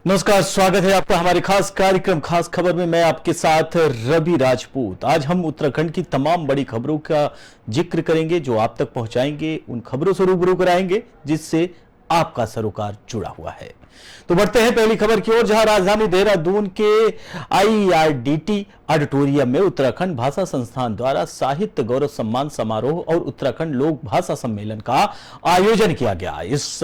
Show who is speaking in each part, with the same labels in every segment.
Speaker 1: नमस्कार, स्वागत है आपका हमारे खास कार्यक्रम खास खबर में। मैं आपके साथ रवि राजपूत। आज हम उत्तराखंड की तमाम बड़ी खबरों का जिक्र करेंगे, जो आप तक पहुंचाएंगे, उन खबरों से रूबरू कराएंगे जिससे आपका सरोकार जुड़ा हुआ है। तो बढ़ते हैं पहली खबर की ओर, जहां राजधानी देहरादून के आईआरडीटी ऑडिटोरियम में उत्तराखंड भाषा संस्थान द्वारा साहित्य गौरव सम्मान समारोह और उत्तराखंड लोक भाषा सम्मेलन का आयोजन किया गया। इस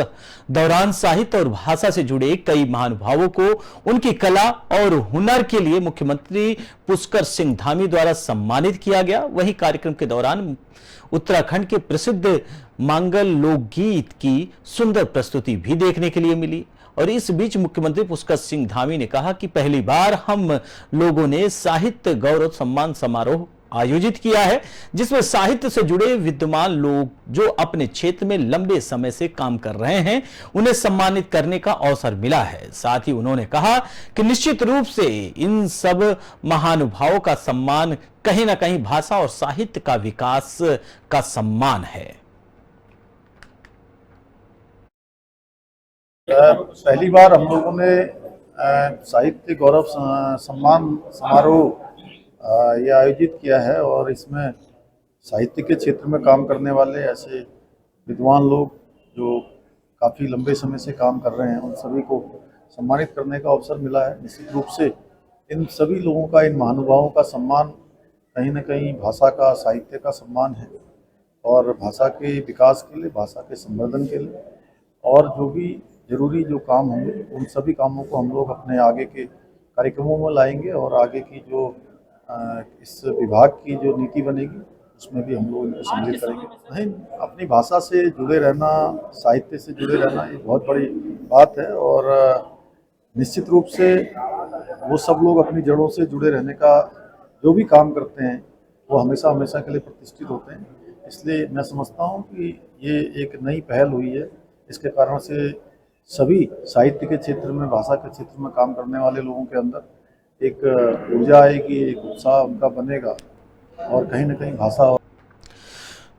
Speaker 1: दौरान साहित्य और भाषा से जुड़े कई महानुभावों को उनकी कला और हुनर के लिए मुख्यमंत्री पुष्कर सिंह धामी द्वारा सम्मानित किया गया। वहीं कार्यक्रम के दौरान उत्तराखंड के प्रसिद्ध मांगल लोकगीत की सुंदर प्रस्तुति भी देखने के लिए मिली। और इस बीच मुख्यमंत्री पुष्कर सिंह धामी ने कहा कि पहली बार हम लोगों ने साहित्य गौरव सम्मान समारोह आयोजित किया है, जिसमें साहित्य से जुड़े विद्वान लोग जो अपने क्षेत्र में लंबे समय से काम कर रहे हैं, उन्हें सम्मानित करने का अवसर मिला है। साथ ही उन्होंने कहा कि निश्चित रूप से इन सब महानुभावों का सम्मान कहीं ना कहीं भाषा और साहित्य का विकास का सम्मान है।
Speaker 2: पहली बार हम लोगों ने साहित्य गौरव सम्मान समारोह ये आयोजित किया है और इसमें साहित्य के क्षेत्र में काम करने वाले ऐसे विद्वान लोग जो काफ़ी लंबे समय से काम कर रहे हैं, उन सभी को सम्मानित करने का अवसर मिला है। निश्चित रूप से इन सभी लोगों का, इन महानुभावों का सम्मान कहीं न कहीं भाषा का, साहित्य का सम्मान है और भाषा के विकास के लिए, भाषा के संवर्धन के लिए और जो भी जरूरी जो काम होंगे, उन सभी कामों को हम लोग अपने आगे के कार्यक्रमों में लाएंगे और आगे की जो इस विभाग की जो नीति बनेगी उसमें भी हम लोग इनको सम्मिलित करेंगे। नहीं, अपनी भाषा से जुड़े रहना, साहित्य से जुड़े रहना ये बहुत बड़ी बात है और निश्चित रूप से वो सब लोग अपनी जड़ों से जुड़े रहने का जो भी काम करते हैं वो हमेशा हमेशा के लिए प्रतिष्ठित होते हैं। इसलिए मैं समझता हूँ कि ये एक नई पहल हुई है। इसके कारण से सभी साहित्य के क्षेत्र में, भाषा के क्षेत्र में काम करने वाले लोगों के अंदर एक ऊर्जा आएगी, एक उत्साह उनका बनेगा और कहीं ना कहीं भाषा।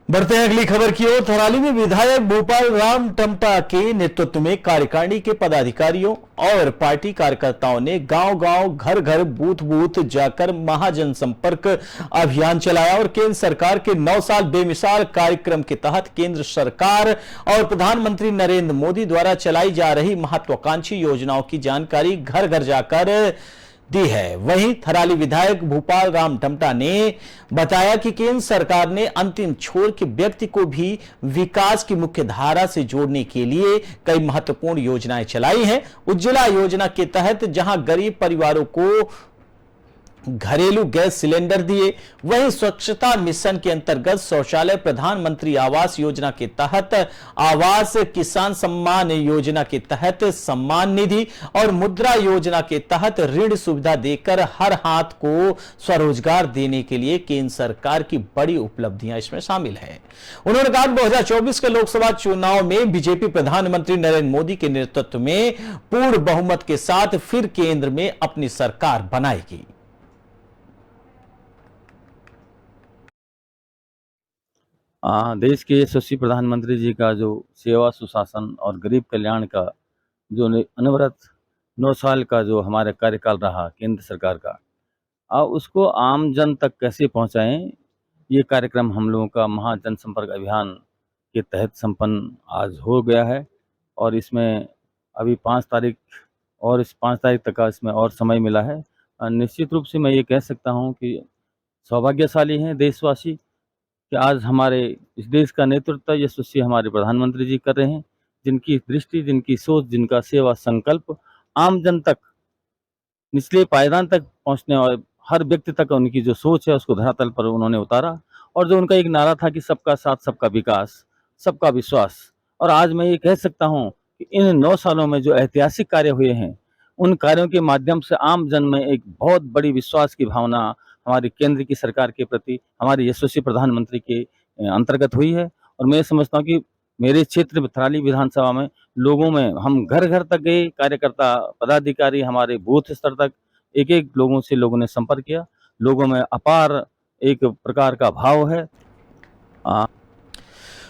Speaker 1: बढ़ते हैं अगली खबर की ओर। थराली में विधायक भूपाल राम टमटा के नेतृत्व में कार्यकारिणी के पदाधिकारियों और पार्टी कार्यकर्ताओं ने गांव-गांव, घर-घर, बूथ-बूथ जाकर महाजन संपर्क अभियान चलाया और केंद्र सरकार के 9 साल बेमिसाल कार्यक्रम के तहत केंद्र सरकार और प्रधानमंत्री नरेंद्र मोदी द्वारा चलाई जा रही महत्वाकांक्षी योजनाओं की जानकारी घर-घर जाकर दी है। वहीं थराली विधायक भूपाल राम टमटा ने बताया कि केंद्र सरकार ने अंतिम छोर के व्यक्ति को भी विकास की मुख्य धारा से जोड़ने के लिए कई महत्वपूर्ण योजनाएं चलाई हैं। उज्ज्वला योजना के तहत जहां गरीब परिवारों को घरेलू गैस सिलेंडर दिए, वहीं स्वच्छता मिशन के अंतर्गत शौचालय, प्रधानमंत्री आवास योजना के तहत आवास, किसान सम्मान योजना के तहत सम्मान निधि और मुद्रा योजना के तहत ऋण सुविधा देकर हर हाथ को स्वरोजगार देने के लिए केंद्र सरकार की बड़ी उपलब्धियां इसमें शामिल है। उन्होंने कहा 2024 के लोकसभा चुनाव में बीजेपी प्रधानमंत्री नरेंद्र मोदी के नेतृत्व में पूर्ण बहुमत के साथ फिर केंद्र में अपनी सरकार बनाएगी।
Speaker 3: देश के यशस्वी प्रधानमंत्री जी का जो सेवा, सुशासन और गरीब कल्याण का जो अनवरत 9 साल का जो हमारा कार्यकाल रहा केंद्र सरकार का, उसको आम जन तक कैसे पहुंचाएं, ये कार्यक्रम हम लोगों का महाजन संपर्क अभियान के तहत संपन्न आज हो गया है। और इसमें अभी 5 तारीख और इस 5 तारीख तक का इसमें और समय मिला है। निश्चित रूप से मैं ये कह सकता हूँ कि सौभाग्यशाली हैं देशवासी कि आज हमारे इस देश का नेतृत्व यशस्वी हमारे प्रधानमंत्री जी कर रहे हैं, जिनकी दृष्टि, जिनकी सोच, जिनका सेवा संकल्प आम जन तक, निचले पायदान तक पहुंचने और हर व्यक्ति तक उनकी जो सोच है उसको धरातल पर उन्होंने उतारा। और जो उनका एक नारा था कि सबका साथ, सबका विकास, सबका विश्वास। और आज मैं ये कह सकता हूँ कि इन 9 सालों में जो ऐतिहासिक कार्य हुए हैं, उन कार्यों के माध्यम से आम जन में एक बहुत बड़ी विश्वास की भावना हमारी केंद्र की सरकार के प्रति, हमारे यशस्वी प्रधानमंत्री के अंतर्गत हुई है। और मैं समझता हूँ कि मेरे क्षेत्र में थराली विधानसभा में लोगों में हम घर घर तक गए, कार्यकर्ता, पदाधिकारी, हमारे बूथ स्तर तक एक एक लोगों ने संपर्क किया। लोगों में अपार एक प्रकार का भाव है।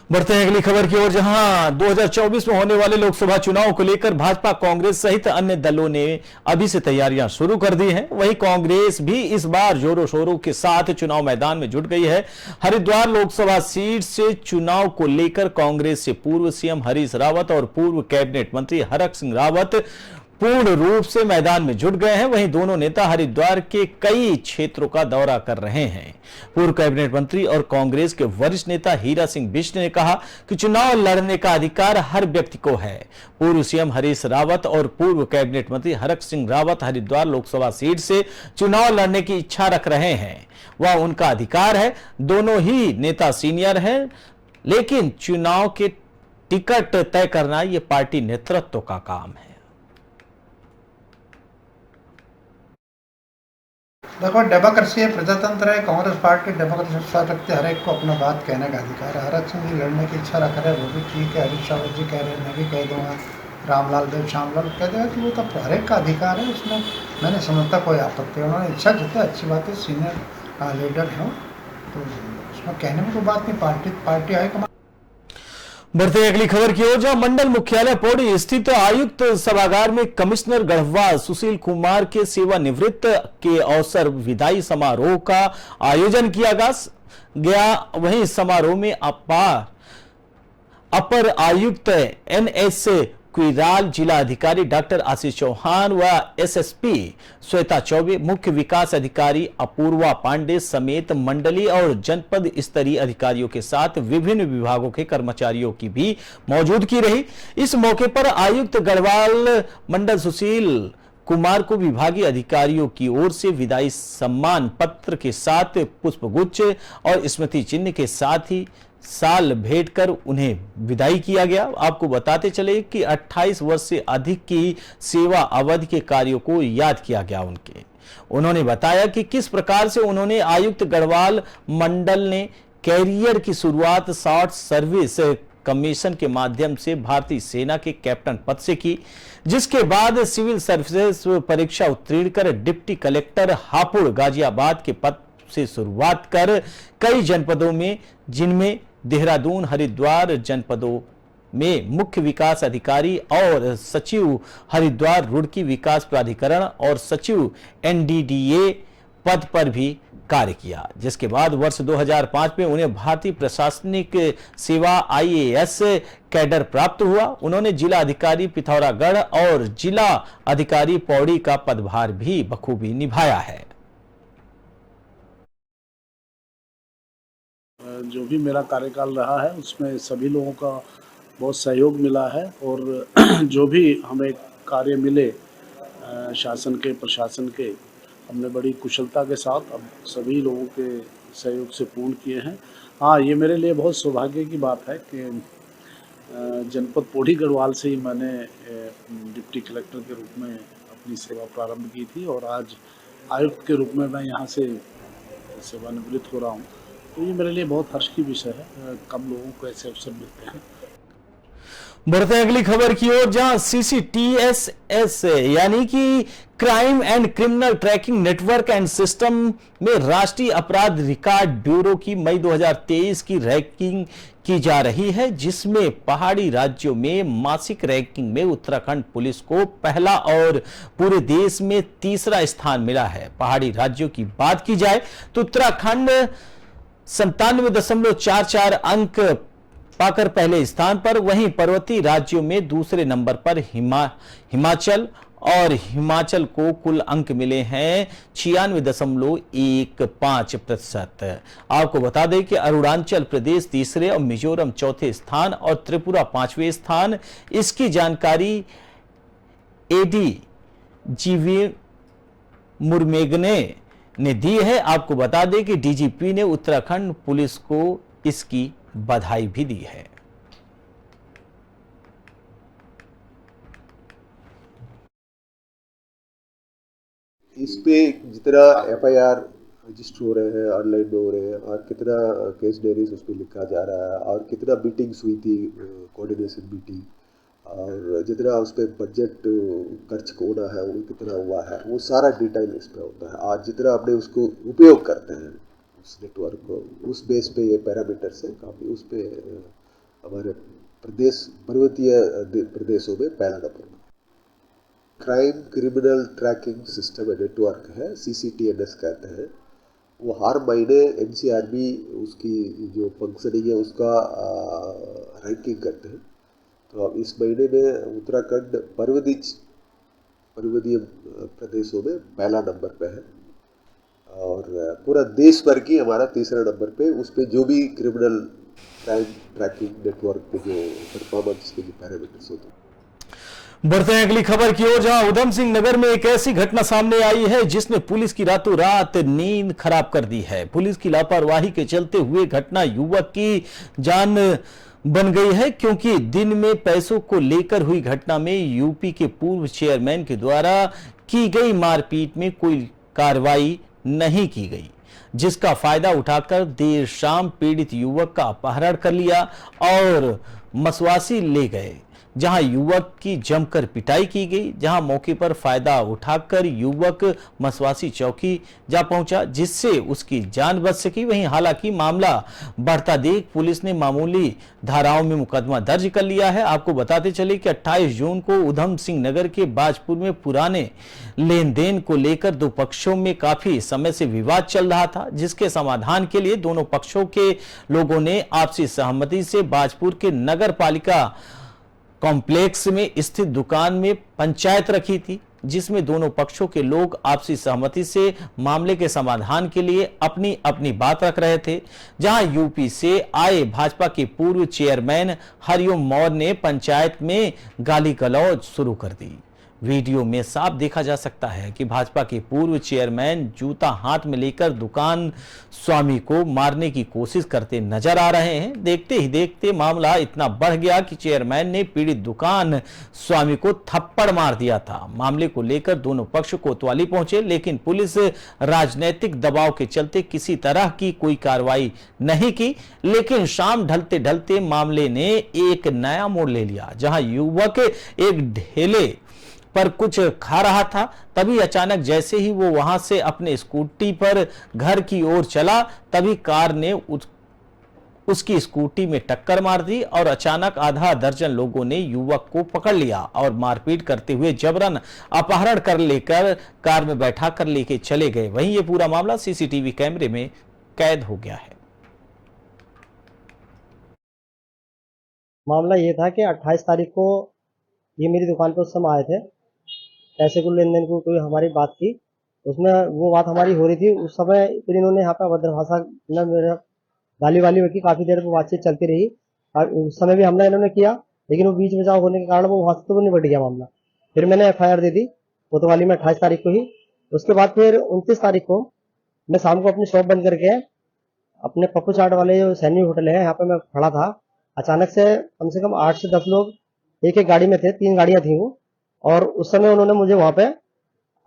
Speaker 1: बढ़ते हैं अगली खबर की ओर, जहां 2024 में होने वाले लोकसभा चुनाव को लेकर भाजपा, कांग्रेस सहित अन्य दलों ने अभी से तैयारियां शुरू कर दी हैं। वहीं कांग्रेस भी इस बार जोरों शोरों के साथ चुनाव मैदान में जुट गई है। हरिद्वार लोकसभा सीट से चुनाव को लेकर कांग्रेस से पूर्व सीएम हरीश रावत और पूर्व कैबिनेट मंत्री हरक सिंह रावत पूर्ण रूप से मैदान में जुट गए हैं। वहीं दोनों नेता हरिद्वार के कई क्षेत्रों का दौरा कर रहे हैं। पूर्व कैबिनेट मंत्री और कांग्रेस के वरिष्ठ नेता हीरा सिंह बिष्ट ने कहा कि चुनाव लड़ने का अधिकार हर व्यक्ति को है। पूर्व सीएम हरीश रावत और पूर्व कैबिनेट मंत्री हरक सिंह रावत हरिद्वार लोकसभा सीट से चुनाव लड़ने की इच्छा रख रहे हैं। वह उनका अधिकार है। दोनों ही नेता सीनियर हैं, लेकिन चुनाव के टिकट तय करना यह पार्टी नेतृत्व का काम है।
Speaker 4: देखो, डेमोक्रेसी है, प्रजातंत्र है। कांग्रेस पार्टी डेमोक्रेसी साथ रखते, हर एक को अपना बात कहने का अधिकार है। हरक सिंह जी लड़ने की इच्छा रख रहे हैं, वो भी ठीक है। हरीश रावत जी कह रहे हैं, मैं भी कह दूंगा। रामलाल देव श्यामलाल कह देगा कि वो तो हर एक का अधिकार है, उसमें मैंने समझता कोई आपत्ति है। उन्होंने इच्छा जताई, अच्छी बात है, सीनियर लीडर हैं, तो उसमें कहने में कोई बात नहीं। Party high command.
Speaker 1: बढ़ते हैं अगली खबर की ओर, जहां मंडल मुख्यालय पौड़ी स्थित आयुक्त सभागार में कमिश्नर गढ़वाल सुशील कुमार के सेवानिवृत्त के अवसर विदाई समारोह का आयोजन किया गया। वहीं समारोह में अपर आयुक्त NS कुइराल, जिला अधिकारी डॉक्टर आशीष चौहान व SSP श्वेता चौबे, मुख्य विकास अधिकारी अपूर्वा पांडे समेत मंडलीय और जनपद स्तरीय अधिकारियों के साथ विभिन्न विभागों के कर्मचारियों की भी मौजूदगी रही। इस मौके पर आयुक्त गढ़वाल मंडल सुशील कुमार को विभागीय अधिकारियों की ओर से विदाई सम्मान पत्र के साथ पुष्पगुच्छ और स्मृति चिन्ह के साथ ही साल भेंट कर उन्हें विदाई किया गया। आपको बताते चले कि 28 वर्ष से अधिक की सेवा अवधि के कार्यों को याद किया गया। उन्होंने बताया कि किस प्रकार से उन्होंने आयुक्त गढ़वाल मंडल ने कैरियर की शुरुआत शॉर्ट सर्विस कमीशन के माध्यम से भारतीय सेना के कैप्टन पद से की, जिसके बाद सिविल सर्विसेज परीक्षा उत्तीर्ण कर डिप्टी कलेक्टर हापुड़ गाजियाबाद के पद से शुरुआत कर कई जनपदों में, जिनमें देहरादून, हरिद्वार जनपदों में मुख्य विकास अधिकारी और सचिव हरिद्वार रुड़की विकास प्राधिकरण और सचिव NDDA पद पर भी कार्य किया। जिसके बाद वर्ष 2005 में उन्हें भारतीय प्रशासनिक सेवा IAS कैडर प्राप्त हुआ। उन्होंने जिला अधिकारी पिथौरागढ़ और जिला अधिकारी पौड़ी का पदभार भी बखूबी निभाया है।
Speaker 5: जो भी मेरा कार्यकाल रहा है उसमें सभी लोगों का बहुत सहयोग मिला है, और जो भी हमें कार्य मिले शासन के, प्रशासन के, हमने बड़ी कुशलता के साथ अब सभी लोगों के सहयोग से पूर्ण किए हैं। हाँ, ये मेरे लिए बहुत सौभाग्य की बात है कि जनपद पौड़ी गढ़वाल से ही मैंने डिप्टी कलेक्टर के रूप में अपनी सेवा प्रारंभ की थी, और आज आयुक्त के रूप में मैं यहाँ से सेवानिवृत्त हो रहा हूँ। तो ये मेरे लिए बहुत हर्ष की विषय है, कम लोगों को ऐसे अवसर मिलते हैं।
Speaker 1: बढ़ते हैं अगली खबर की ओर, जहां CCTSS यानी कि crime and criminal tracking network and system में राष्ट्रीय अपराध रिकॉर्ड ब्यूरो की मई 2023 की रैंकिंग की जा रही है, जिसमें पहाड़ी राज्यों में मासिक रैंकिंग में उत्तराखंड पुलिस को पहला और पूरे देश में तीसरा स्थान मिला है। पहाड़ी राज्यों की बात की जाए तो उत्तराखंड 97.44 अंक पाकर पहले स्थान पर, वहीं पर्वतीय राज्यों में दूसरे नंबर पर हिमाचल, और हिमाचल को कुल अंक मिले हैं 96.15%। आपको बता दें कि अरुणाचल प्रदेश तीसरे और मिजोरम चौथे स्थान और त्रिपुरा पांचवें स्थान। इसकी जानकारी ADGV मुरमेगने ने दी है। आपको बता दें कि DGP ने उत्तराखंड पुलिस को इसकी बधाई भी दी है।
Speaker 6: इस पे जितना FIR रजिस्टर हो रहे हैं, ऑनलाइन हो रहे हैं, और कितना केस डायरीज उस पर लिखा जा रहा है, और कितना मीटिंग्स हुई थी, कोऑर्डिनेशन मीटिंग, और जितना उस पर बजट खर्च होना है वो कितना हुआ है, वो सारा डिटेल इस पर होता है। आज जितना आपने उसको उपयोग करते हैं उस नेटवर्क को, उस बेस पे ये पैरामीटर्स है, काफ़ी उस पर हमारे पर्वतीय प्रदेशों में पहला नंबर पर। Crime criminal tracking system network है, CCTNS कहते हैं। वो हर महीने NCRB उसकी जो फंक्शनिंग है उसका रैंकिंग करते हैं। तो अब इस महीने में उत्तराखंड पर्वतीय प्रदेशों में पहला नंबर पे है और पूरा देश भर की हमारा तीसरा नंबर पे। उस पे जो भी क्रिमिनल क्राइम ट्रैकिंग नेटवर्क के जो परफॉर्मेंस के जो पैरामीटर्स होते हैं।
Speaker 1: बढ़ते हैं अगली खबर की ओर, जहां उधम सिंह नगर में एक ऐसी घटना सामने आई है जिसने पुलिस की रातों रात नींद खराब कर दी है। पुलिस की लापरवाही के चलते हुए घटना युवक की जान बन गई है, क्योंकि दिन में पैसों को लेकर हुई घटना में यूपी के पूर्व चेयरमैन के द्वारा की गई मारपीट में कोई कार्रवाई नहीं की गई, जिसका फायदा उठाकर देर शाम पीड़ित युवक का अपहरण कर लिया और मसवासी ले गए, जहां युवक की जमकर पिटाई की गई। जहां मौके पर फायदा उठाकर युवक मसवासी चौकी जा पहुंचा, जिससे उसकी जान बच सकी। वहीं हालांकि मामला बढ़ता देख पुलिस ने मामूली धाराओं में मुकदमा दर्ज कर लिया है। आपको बताते चले कि 28 जून को उधम सिंह नगर के बाजपुर में पुराने लेन देन को लेकर दो पक्षों में काफी समय से विवाद चल रहा था, जिसके समाधान के लिए दोनों पक्षों के लोगों ने आपसी सहमति से बाजपुर के नगर पालिका कॉम्प्लेक्स में स्थित दुकान में पंचायत रखी थी, जिसमें दोनों पक्षों के लोग आपसी सहमति से मामले के समाधान के लिए अपनी अपनी बात रख रहे थे। जहां यूपी से आए भाजपा के पूर्व चेयरमैन हरिओम मौर्य ने पंचायत में गाली गलौज शुरू कर दी। वीडियो में साफ देखा जा सकता है कि भाजपा के पूर्व चेयरमैन जूता हाथ में लेकर दुकान स्वामी को मारने की कोशिश करते नजर आ रहे हैं। देखते ही देखते मामला इतना बढ़ गया कि चेयरमैन ने पीड़ित दुकान स्वामी को थप्पड़ मार दिया था। मामले को लेकर दोनों पक्ष कोतवाली पहुंचे, लेकिन पुलिस राजनीतिक दबाव के चलते किसी तरह की कोई कार्रवाई नहीं की। लेकिन शाम ढलते ढलते मामले ने एक नया मोड़ ले लिया, जहां युवक एक ढेले पर कुछ खा रहा था। तभी अचानक जैसे ही वो वहां से अपने स्कूटी पर घर की ओर चला, तभी कार ने उसकी स्कूटी में टक्कर मार दी और अचानक आधा दर्जन लोगों ने युवक को पकड़ लिया और मारपीट करते हुए जबरन अपहरण कर लेकर कार में बैठा कर लेके चले गए। वहीं ये पूरा मामला CCTV कैमरे में कैद हो गया है।
Speaker 7: मामला ये था कि 28 तारीख को ये मेरी दुकान पर उस समय आए थे। पैसे को लेन देन को कोई हमारी बात थी, उसमें वो बात हमारी हो रही थी। उस समय फिर इन्होंने यहाँ पे अभद्र भाषा में मेरा गाली वाली की काफ़ी देर पर बातचीत चलती रही। और उस समय भी हमला इन्होंने किया, लेकिन वो बीच बचाव होने के कारण वो वहाँ से तो निपट गया मामला। फिर मैंने FIR दे दी कोतवाली में 28 तारीख को ही। उसके बाद फिर 29 तारीख को मैं शाम को अपनी शॉप बंद करके अपने पप्पू चाट वाले जो सैनी होटल है यहाँ पे मैं खड़ा था। अचानक से कम 8 से 10 लोग एक एक गाड़ी में थे, 3 गाड़ियां थी वो। और उस समय उन्होंने मुझे वहां पे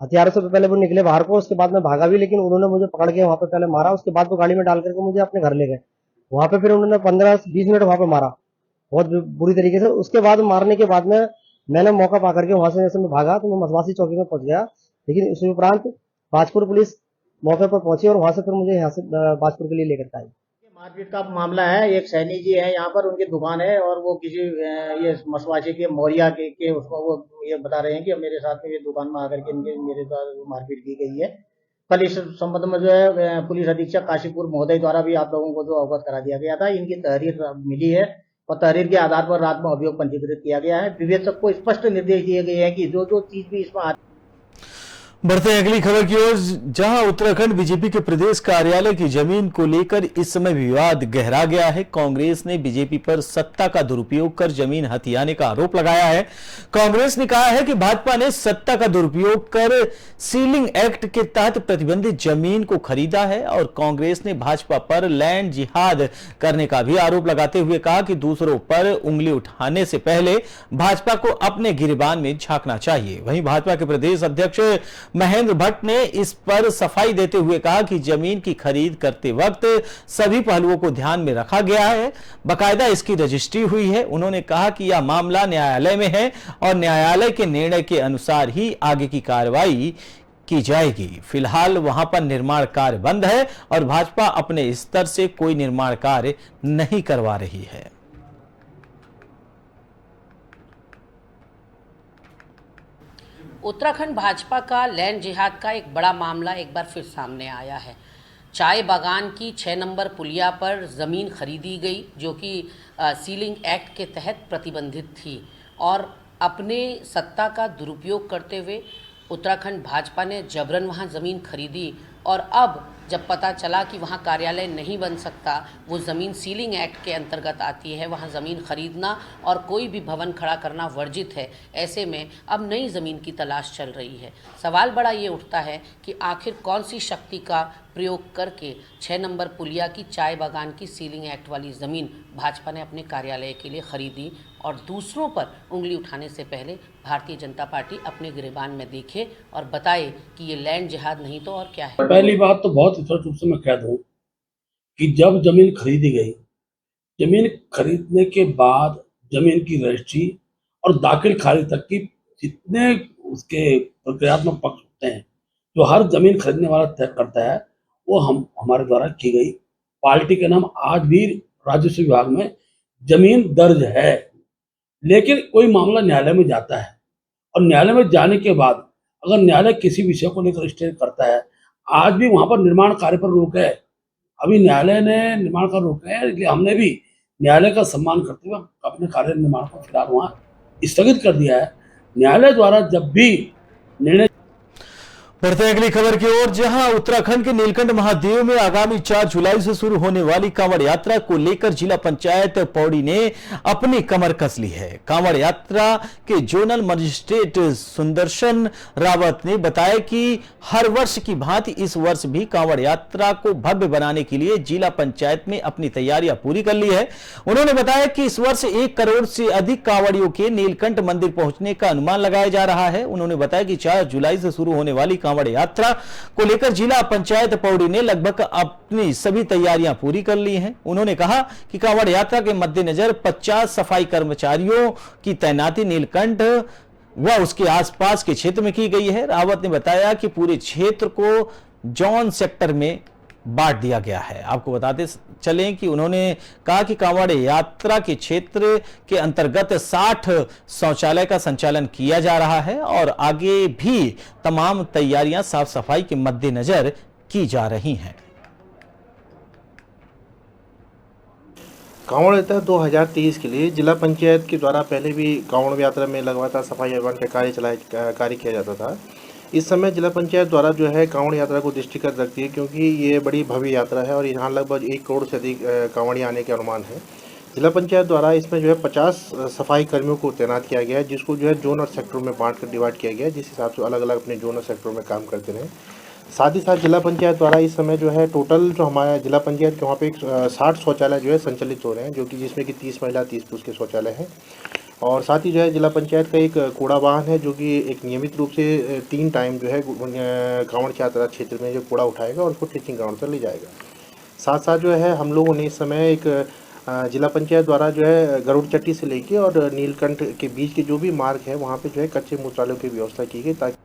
Speaker 7: हथियारों से पहले वो निकले बाहर को, उसके बाद मैं भागा भी, लेकिन उन्होंने मुझे पकड़ के वहां पे पहले मारा। उसके बाद वो गाड़ी में डाल करके मुझे अपने घर ले गए। वहां पे फिर उन्होंने 15-20 मिनट वहां पे मारा बहुत बुरी तरीके से। उसके बाद मारने के बाद में मैंने मौका पा करके वहां से जैसे मैं भागा तो मैं मसवासी चौकी में पहुंच गया, लेकिन उस उपरांत बाजपुर पुलिस मौके पर पहुंची और वहां से फिर मुझे यहाँ से बाजपुर के लिए लेकर आई।
Speaker 8: मारपीट का मामला है। एक सैनी जी है यहाँ पर, उनकी दुकान है और वो किसी ये मसवासी के मौर्या के उसको वो ये बता रहे हैं कि मेरे साथ में ये दुकान में आकर के इनके मेरे द्वारा मारपीट की गई है। कल इस संबंध में जो है पुलिस अधीक्षक काशीपुर महोदय द्वारा भी आप लोगों को जो अवगत करा दिया गया था। इनकी तहरीर मिली है और तहरीर के आधार पर रात में अभियोग पंजीकृत किया गया है। विवेचक को स्पष्ट निर्देश दिए गए हैं कि जो जो चीज भी इसमें आती।
Speaker 1: बढ़ते हैं अगली खबर की ओर, जहां उत्तराखंड बीजेपी के प्रदेश कार्यालय की जमीन को लेकर इस समय विवाद गहरा गया है। कांग्रेस ने बीजेपी पर सत्ता का दुरुपयोग कर जमीन हथियाने का आरोप लगाया है। कांग्रेस ने कहा है कि भाजपा ने सत्ता का दुरुपयोग कर सीलिंग एक्ट के तहत प्रतिबंधित जमीन को खरीदा है और कांग्रेस ने भाजपा पर लैंड जिहाद करने का भी आरोप लगाते हुए कहा कि दूसरों पर उंगली उठाने से पहले भाजपा को अपने गिरबान में झांकना चाहिए। वहीं भाजपा के प्रदेश अध्यक्ष महेंद्र भट्ट ने इस पर सफाई देते हुए कहा कि जमीन की खरीद करते वक्त सभी पहलुओं को ध्यान में रखा गया है, बकायदा इसकी रजिस्ट्री हुई है। उन्होंने कहा कि यह मामला न्यायालय में है और न्यायालय के निर्णय के अनुसार ही आगे की कार्रवाई की जाएगी। फिलहाल वहां पर निर्माण कार्य बंद है और भाजपा अपने स्तर से कोई निर्माण कार्य नहीं करवा रही है।
Speaker 9: उत्तराखंड भाजपा का लैंड जिहाद का एक बड़ा मामला एक बार फिर सामने आया है। चाय बागान की 6 नंबर पुलिया पर ज़मीन खरीदी गई जो कि सीलिंग एक्ट के तहत प्रतिबंधित थी और अपने सत्ता का दुरुपयोग करते हुए उत्तराखंड भाजपा ने जबरन वहां ज़मीन खरीदी और अब जब पता चला कि वहां कार्यालय नहीं बन सकता, वो ज़मीन सीलिंग एक्ट के अंतर्गत आती है, वहां ज़मीन खरीदना और कोई भी भवन खड़ा करना वर्जित है। ऐसे में अब नई ज़मीन की तलाश चल रही है। सवाल बड़ा ये उठता है कि आखिर कौन सी शक्ति का प्रयोग करके 6 नंबर पुलिया की चाय बागान की सीलिंग एक्ट वाली ज़मीन भाजपा ने अपने कार्यालय के लिए खरीदी और दूसरों पर उंगली उठाने से पहले भारतीय जनता पार्टी अपने गिरेबान में देखे और बताए कि ये लैंड जिहाद नहीं तो और क्या है।
Speaker 5: पहली बात तो बहुत स्पष्ट रूप से मैं कह दूं कि जब जमीन खरीदी गई, जमीन खरीदने के बाद जमीन की रजिस्ट्री और दाखिल खारिज तक की जितने उसके प्रक्रियात्मक पक्ष होते हैं जो हर जमीन खरीदने वाला तय करता है, वो हमारे द्वारा की गई। पार्टी के नाम आज भी राजस्व विभाग में जमीन दर्ज है, लेकिन कोई मामला न्यायालय में जाता है और न्यायालय में जाने के बाद अगर न्यायालय किसी विषय को लेकर स्टे करता है, आज भी वहां पर निर्माण कार्य पर रोक है। अभी न्यायालय ने निर्माण कार्य रोका है, इसलिए हमने भी न्यायालय का सम्मान करते हुए अपने कार्य निर्माण को फिलहाल वहां स्थगित कर दिया है। न्यायालय द्वारा जब भी निर्णय।
Speaker 1: बढ़ते हैं अगली खबर की ओर, जहां उत्तराखंड के नीलकंठ महादेव में आगामी 4 जुलाई से शुरू होने वाली कांवड़ यात्रा को लेकर जिला पंचायत पौड़ी ने अपनी कमर कस ली है। कांवड़ यात्रा के जोनल मजिस्ट्रेट सुदर्शन रावत ने बताया कि हर वर्ष की भांति इस वर्ष भी कांवड़ यात्रा को भव्य बनाने के लिए जिला पंचायत में अपनी तैयारियां पूरी कर ली है। उन्होंने बताया कि इस वर्ष 1 करोड़ से अधिक कांवड़ियों के नीलकंठ मंदिर पहुंचने का अनुमान लगाया जा रहा है। उन्होंने बताया कि 4 जुलाई से शुरू होने वाली कांवड़ यात्रा को लेकर जिला पंचायत पौड़ी ने लगभग अपनी सभी तैयारियां पूरी कर ली हैं। उन्होंने कहा कि कांवड़ यात्रा के मद्देनजर 50 सफाई कर्मचारियों की तैनाती नीलकंठ व उसके आसपास के क्षेत्र में की गई है। रावत ने बताया कि पूरे क्षेत्र को जोन सेक्टर में बांट दिया गया है। आपको बताते चलें कि उन्होंने कहा कि कांवड़ यात्रा के क्षेत्र के अंतर्गत 60 शौचालय का संचालन किया जा रहा है और आगे भी तमाम तैयारियां साफ सफाई के मद्देनजर की जा रही हैं।
Speaker 10: कांवड़ यात्रा 2023 के लिए जिला पंचायत के द्वारा पहले भी कांवड़ यात्रा में लगातार सफाई अभियान का कार्य किया जाता था। इस समय जिला पंचायत द्वारा जो है कांवड़ यात्रा को दृष्टिगत रखती है, क्योंकि ये बड़ी भव्य यात्रा है और यहाँ लगभग 1 करोड़ से अधिक कांवड़िया आने के अनुमान है। जिला पंचायत द्वारा इसमें जो है 50 सफाई कर्मियों को तैनात किया गया है, जिसको जो है जोन और सेक्टरों में बांट कर डिवाइड किया गया है, जिस हिसाब से अलग अलग अपने जोन और सेक्टरों में काम करते रहें। साथ ही साथ जिला पंचायत द्वारा इस समय जो है टोटल जो हमारा जिला पंचायत के वहाँ पे 60 शौचालय जो है संचालित हो रहे हैं, जो कि जिसमें कि 30 महिला 30 पुरुष के शौचालय हैं। और साथ ही जो है जिला पंचायत का एक कूड़ा वाहन है, जो कि एक नियमित रूप से 3 टाइम जो है कांवड़ यात्रा क्षेत्र में जो कूड़ा उठाएगा और उसको टीचिंग ग्राउंड पर ले जाएगा। साथ साथ जो है हम लोगों ने इस समय एक जिला पंचायत द्वारा जो है गरुड़ चट्टी से लेके और नीलकंठ के बीच के जो भी मार्ग है वहाँ पे जो है कच्चे शौचालयों की व्यवस्था की गई ताकि।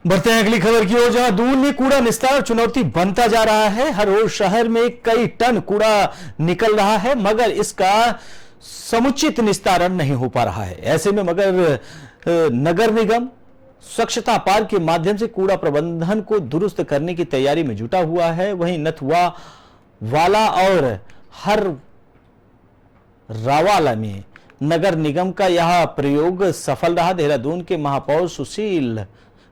Speaker 1: बढ़ते हैं अगली खबर की ओर, जहां दूर में कूड़ा निस्तारण चुनौती बनता जा रहा है। हर रोज शहर में कई टन कूड़ा निकल रहा है, मगर इसका समुचित निस्तारण नहीं हो पा रहा है। ऐसे में मगर नगर निगम स्वच्छता पार्क के माध्यम से कूड़ा प्रबंधन को दुरुस्त करने की तैयारी में जुटा हुआ है। वहीं नथुआ वाला और हर रावाला में नगर निगम का यह प्रयोग सफल रहा। देहरादून के महापौर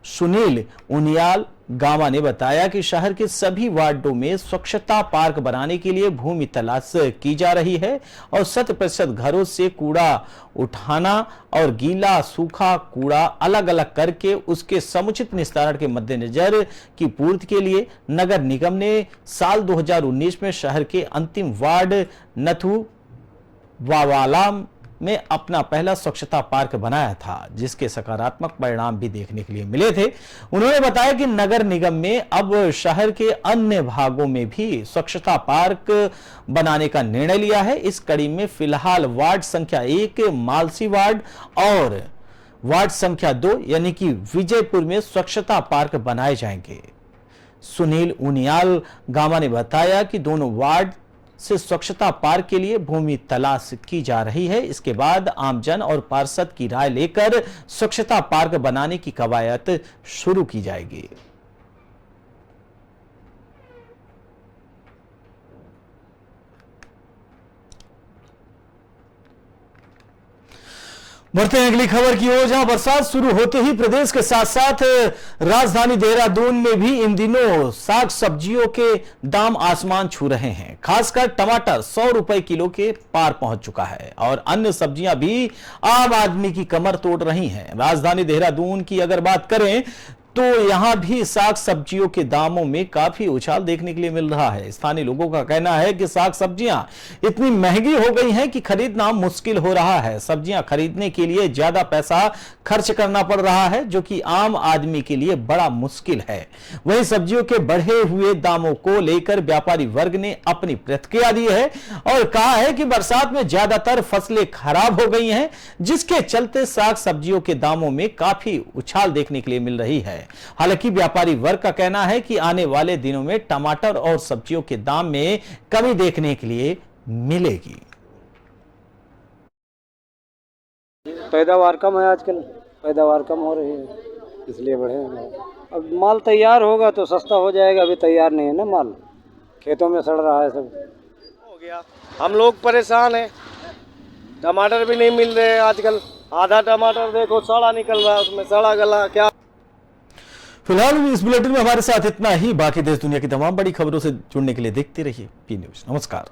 Speaker 1: सुनील उनियाल गामा ने बताया कि शहर के सभी वार्डों में स्वच्छता पार्क बनाने के लिए भूमि तलाश की जा रही है और 100% घरों से कूड़ा उठाना और गीला सूखा कूड़ा अलग अलग करके उसके समुचित निस्तारण के मद्देनजर की पूर्ति के लिए नगर निगम ने साल 2019 में शहर के अंतिम वार्ड नथु वावाला में अपना पहला स्वच्छता पार्क बनाया था, जिसके सकारात्मक परिणाम भी देखने के लिए मिले थे। उन्होंने बताया कि नगर निगम में अब शहर के अन्य भागों में भी स्वच्छता पार्क बनाने का निर्णय लिया है। इस कड़ी में फिलहाल वार्ड संख्या 1 मालसी वार्ड और वार्ड संख्या 2 यानी कि विजयपुर में स्वच्छता पार्क बनाए जाएंगे। सुनील उनियाल गामा ने बताया कि दोनों वार्ड से स्वच्छता पार्क के लिए भूमि तलाश की जा रही है। इसके बाद आमजन और पार्षद की राय लेकर स्वच्छता पार्क बनाने की कवायद शुरू की जाएगी। बढ़ते हैं अगली खबर की ओर, जहां बरसात शुरू होते ही प्रदेश के साथ साथ राजधानी देहरादून में भी इन दिनों साग सब्जियों के दाम आसमान छू रहे हैं। खासकर टमाटर 100 रुपए किलो के पार पहुंच चुका है और अन्य सब्जियां भी आम आदमी की कमर तोड़ रही हैं। राजधानी देहरादून की अगर बात करें तो यहां भी साग सब्जियों के दामों में काफी उछाल देखने के लिए मिल रहा है। स्थानीय लोगों का कहना है कि साग सब्जियां इतनी महंगी हो गई हैं कि खरीदना मुश्किल हो रहा है। सब्जियां खरीदने के लिए ज्यादा पैसा खर्च करना पड़ रहा है, जो कि आम आदमी के लिए बड़ा मुश्किल है। वहीं सब्जियों के बढ़े हुए दामों को लेकर व्यापारी वर्ग ने अपनी प्रतिक्रिया दी है और कहा है कि बरसात में ज्यादातर फसलें खराब हो गई हैं, जिसके चलते साग सब्जियों के दामों में काफी उछाल देखने के लिए मिल रही है। हालांकि व्यापारी वर्ग का कहना है कि आने वाले दिनों में टमाटर और सब्जियों के दाम में कमी देखने के लिए मिलेगी।
Speaker 11: पैदावार कम है, आजकल पैदावार कम हो रही है, इसलिए बढ़े हैं। अब माल तैयार होगा तो सस्ता हो जाएगा, अभी तैयार नहीं है ना, माल खेतों में सड़ रहा है, सब
Speaker 12: हो गया। हम लोग परेशान हैं, टमाटर भी नहीं मिल रहे हैं आजकल। आधा टमाटर देखो सड़ा निकल रहा है, उसमें सड़ा गला क्या।
Speaker 1: फिलहाल इस बुलेटिन में हमारे साथ इतना ही। बाकी देश दुनिया की तमाम बड़ी खबरों से जुड़ने के लिए देखते रहिए पी न्यूज। नमस्कार।